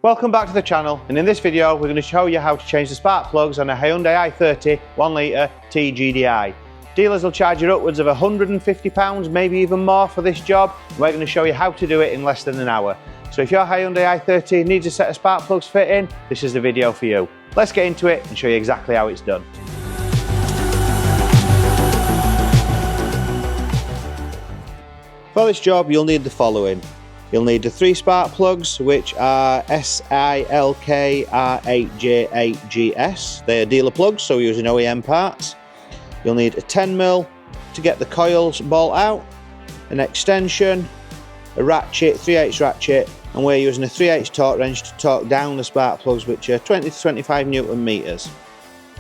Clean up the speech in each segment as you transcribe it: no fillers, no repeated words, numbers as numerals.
Welcome back to the channel, and in this video we're going to show you how to change the spark plugs on a Hyundai i30 1.0 T-GDi. Dealers will charge you upwards of £150, maybe even more for this job. We're going to show you how to do it in less than an hour. So if your Hyundai i30 needs a set of spark plugs fit in, this is the video for you. Let's get into it and show you exactly how it's done. For this job you'll need the following. You'll need the 3 spark plugs, which are SILK-R8J8GS. They are dealer plugs, so we're using OEM parts. You'll need a 10mm to get the coils bolt out, an extension, a ratchet, 3/8 ratchet, and we're using a 3/8 torque wrench to torque down the spark plugs, which are 20 to 25 Newton meters.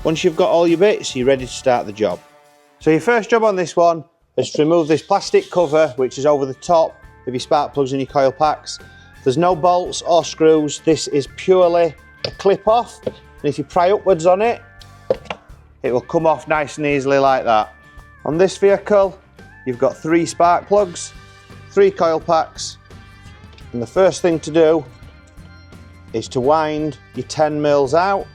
Once you've got all your bits, you're ready to start the job. So your first job on this one is to remove this plastic cover, which is over the top of your spark plugs and your coil packs. There's no bolts or screws, this is purely a clip off, and if you pry upwards on it, it will come off nice and easily like that. On this vehicle, you've got 3 spark plugs, 3 coil packs, and the first thing to do is to wind your 10mm out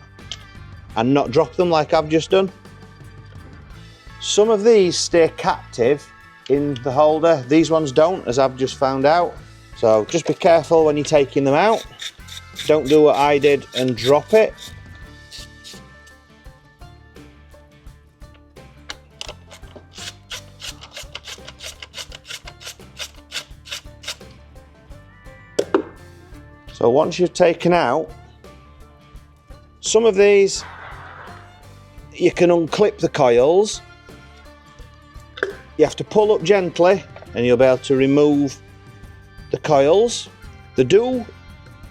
and not drop them like I've just done. Some of these stay captive in the holder, these ones don't, as I've just found out. So just be careful when you're taking them out. Don't do what I did and drop it. So once you've taken out, some of these you can unclip the coils. You have to pull up gently and you'll be able to remove the coils. They do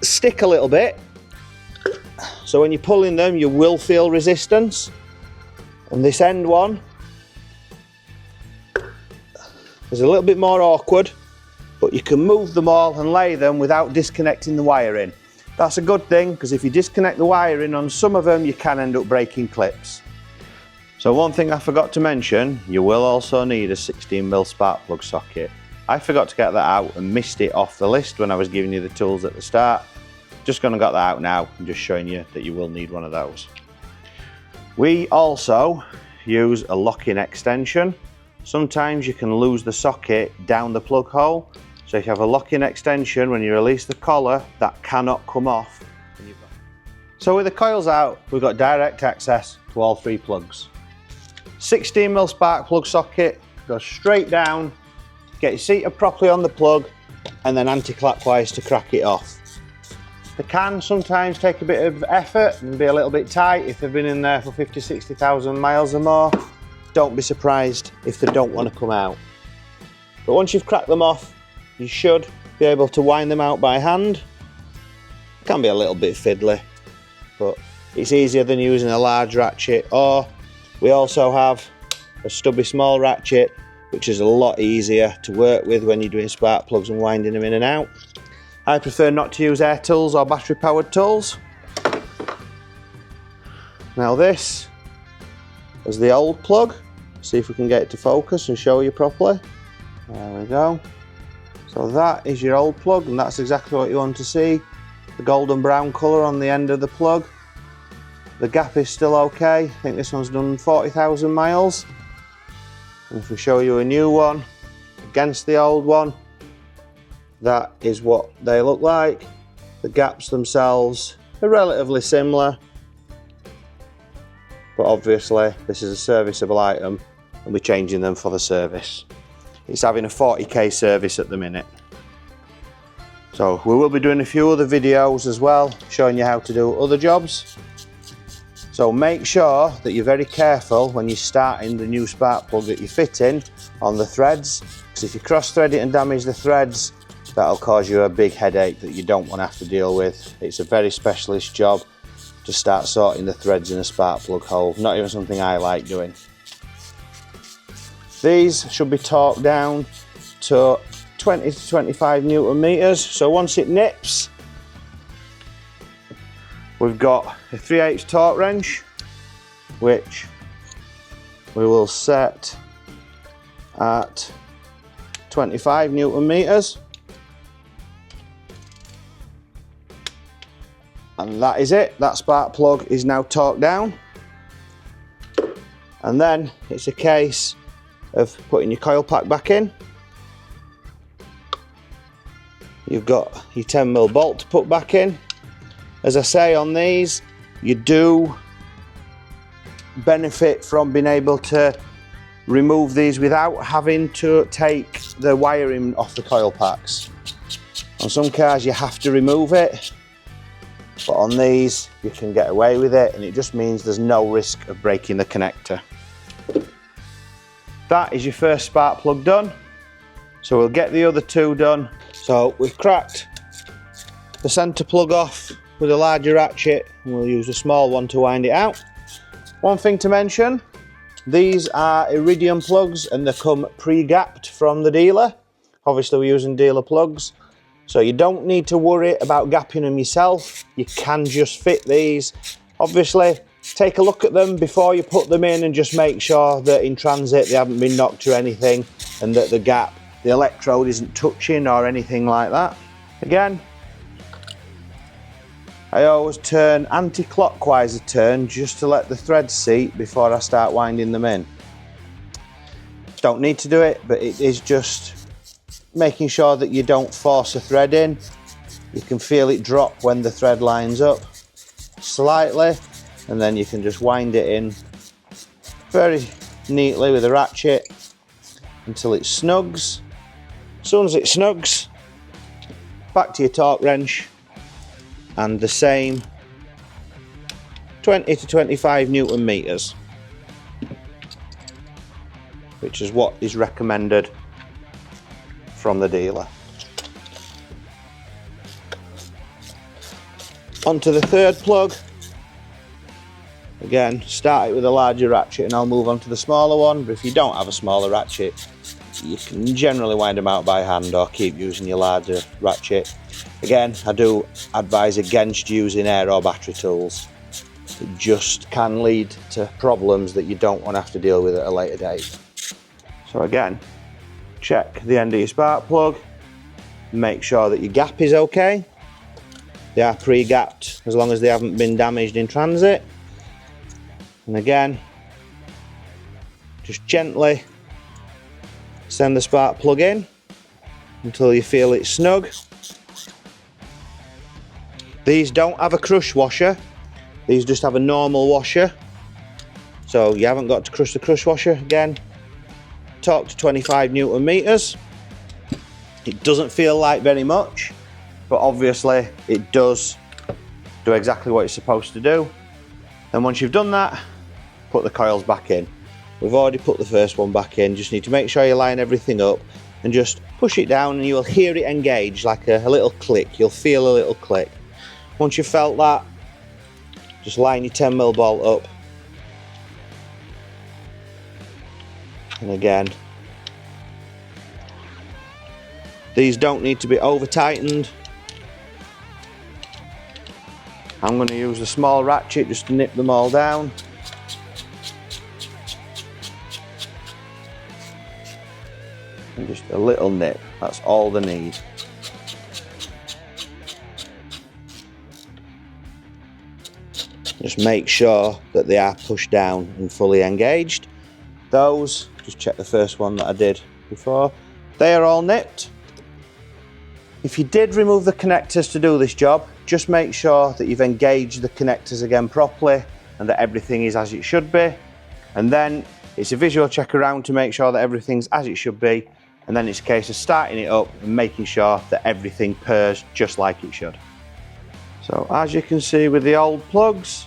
stick a little bit, so when you're pulling them you will feel resistance. And this end one is a little bit more awkward, but you can move them all and lay them without disconnecting the wiring. That's a good thing, because if you disconnect the wiring on some of them you can end up breaking clips. So one thing I forgot to mention, you will also need a 16mm spark plug socket. I forgot to get that out and missed it off the list when I was giving you the tools at the start. Just gonna got that out now and just showing you that you will need one of those. We also use a lock-in extension. Sometimes you can lose the socket down the plug hole. So if you have a lock-in extension, when you release the collar, that cannot come off. So with the coils out, we've got direct access to all 3 plugs. 16mm spark plug socket, goes straight down, get your seated properly on the plug, and then anti-clockwise to crack it off. They can sometimes take a bit of effort and be a little bit tight if they've been in there for 50-60,000 miles or more. Don't be surprised if they don't want to come out. But once you've cracked them off, you should be able to wind them out by hand. It can be a little bit fiddly, but it's easier than using a large ratchet, or we also have a stubby small ratchet, which is a lot easier to work with when you're doing spark plugs and winding them in and out. I prefer not to use air tools or battery powered tools. Now this is the old plug. See if we can get it to focus and show you properly. There we go. So that is your old plug, and that's exactly what you want to see. The golden brown colour on the end of the plug. The gap is still okay. I think this one's done 40,000 miles. And if we show you a new one against the old one, that is what they look like. The gaps themselves are relatively similar, but obviously this is a serviceable item and we're changing them for the service. It's having a 40k service at the minute. So we will be doing a few other videos as well, showing you how to do other jobs. So make sure that you're very careful when you're starting the new spark plug that you're fitting on the threads, because if you cross thread it and damage the threads, that'll cause you a big headache that you don't want to have to deal with. It's a very specialist job to start sorting the threads in a spark plug hole, not even something I like doing. These should be torqued down to 20 to 25 Newton meters, so once it nips, we've got a 3/8 torque wrench, which we will set at 25 Newton meters. And that is it. That spark plug is now torqued down. And then it's a case of putting your coil pack back in. You've got your 10mm bolt to put back in. As I say on these, you do benefit from being able to remove these without having to take the wiring off the coil packs. On some cars you have to remove it, but on these you can get away with it, and it just means there's no risk of breaking the connector. That is your first spark plug done, so we'll get the other two done. So we've cracked the centre plug off with a larger ratchet, and we'll use a small one to wind it out. One thing to mention, these are Iridium plugs and they come pre-gapped from the dealer. Obviously we're using dealer plugs, so you don't need to worry about gapping them yourself. You can just fit these. Obviously take a look at them before you put them in and just make sure that in transit they haven't been knocked or anything, and that the gap, the electrode isn't touching or anything like that. Again, I always turn anti-clockwise a turn just to let the threads seat before I start winding them in. Don't need to do it, but it is just making sure that you don't force a thread in. You can feel it drop when the thread lines up slightly, and then you can just wind it in very neatly with a ratchet until it snugs. As soon as it snugs, back to your torque wrench, and the same 20 to 25 Newton meters, which is what is recommended from the dealer. Onto the third plug. Again, start it with a larger ratchet and I'll move on to the smaller one, but if you don't have a smaller ratchet, you can generally wind them out by hand or keep using your larger ratchet. Again, I do advise against using air or battery tools. It just can lead to problems that you don't want to have to deal with at a later date. So again, check the end of your spark plug, make sure that your gap is okay. They are pre-gapped as long as they haven't been damaged in transit. And again, just gently send the spark plug in until you feel it's snug. These don't have a crush washer, these just have a normal washer, so you haven't got to crush the crush washer. Again, torque to 25 Newton meters. It doesn't feel like very much, but obviously it does do exactly what it's supposed to do. And once you've done that, put the coils back in. We've already put the first one back in, just need to make sure you line everything up and just push it down and you will hear it engage like a little click. You'll feel a little click. Once you've felt that, just line your 10mm bolt up. And again, these don't need to be over tightened. I'm going to use a small ratchet just to nip them all down. And just a little nip, that's all they need. Just make sure that they are pushed down and fully engaged. Those, just check the first one that I did before, they are all nipped. If you did remove the connectors to do this job, just make sure that you've engaged the connectors again properly and that everything is as it should be. And then it's a visual check around to make sure that everything's as it should be. And then it's a case of starting it up and making sure that everything purrs just like it should. So as you can see with the old plugs,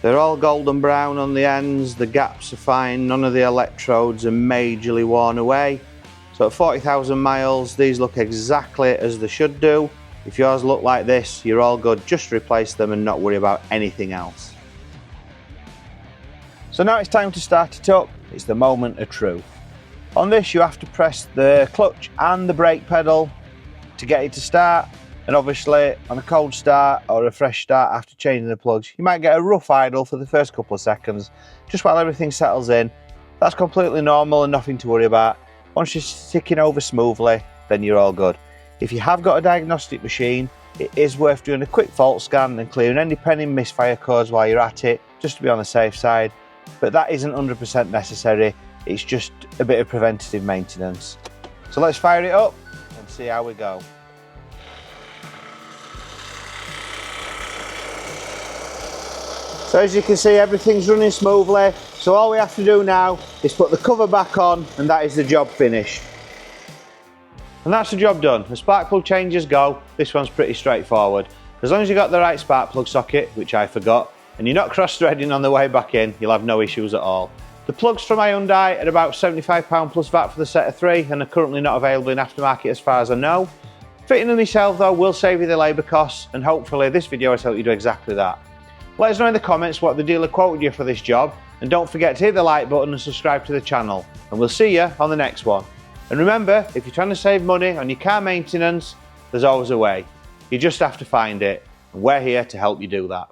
they're all golden brown on the ends, the gaps are fine, none of the electrodes are majorly worn away. So at 40,000 miles, these look exactly as they should do. If yours look like this, you're all good, just replace them and not worry about anything else. So now it's time to start it up. It's the moment of truth. On this, you have to press the clutch and the brake pedal to get it to start. And obviously on a cold start or a fresh start after changing the plugs, you might get a rough idle for the first couple of seconds, just while everything settles in. That's completely normal and nothing to worry about. Once you're ticking over smoothly, then you're all good. If you have got a diagnostic machine it is worth doing a quick fault scan and clearing any pending misfire codes while you're at it, just to be on the safe side. But that isn't 100% necessary, it's just a bit of preventative maintenance. So let's fire it up and see how we go. So as you can see, everything's running smoothly, so all we have to do now is put the cover back on, and that is the job finished. And that's the job done. As spark plug changes go, this one's pretty straightforward. As long as you've got the right spark plug socket, which I forgot, and you're not cross-threading on the way back in, you'll have no issues at all. The plugs from Hyundai are about £75 plus VAT for the set of 3 and are currently not available in aftermarket as far as I know. Fitting them yourself though will save you the labour costs, and hopefully this video has helped you do exactly that. Let us know in the comments what the dealer quoted you for this job, and don't forget to hit the like button and subscribe to the channel, and we'll see you on the next one. And remember, if you're trying to save money on your car maintenance, there's always a way. You just have to find it, and we're here to help you do that.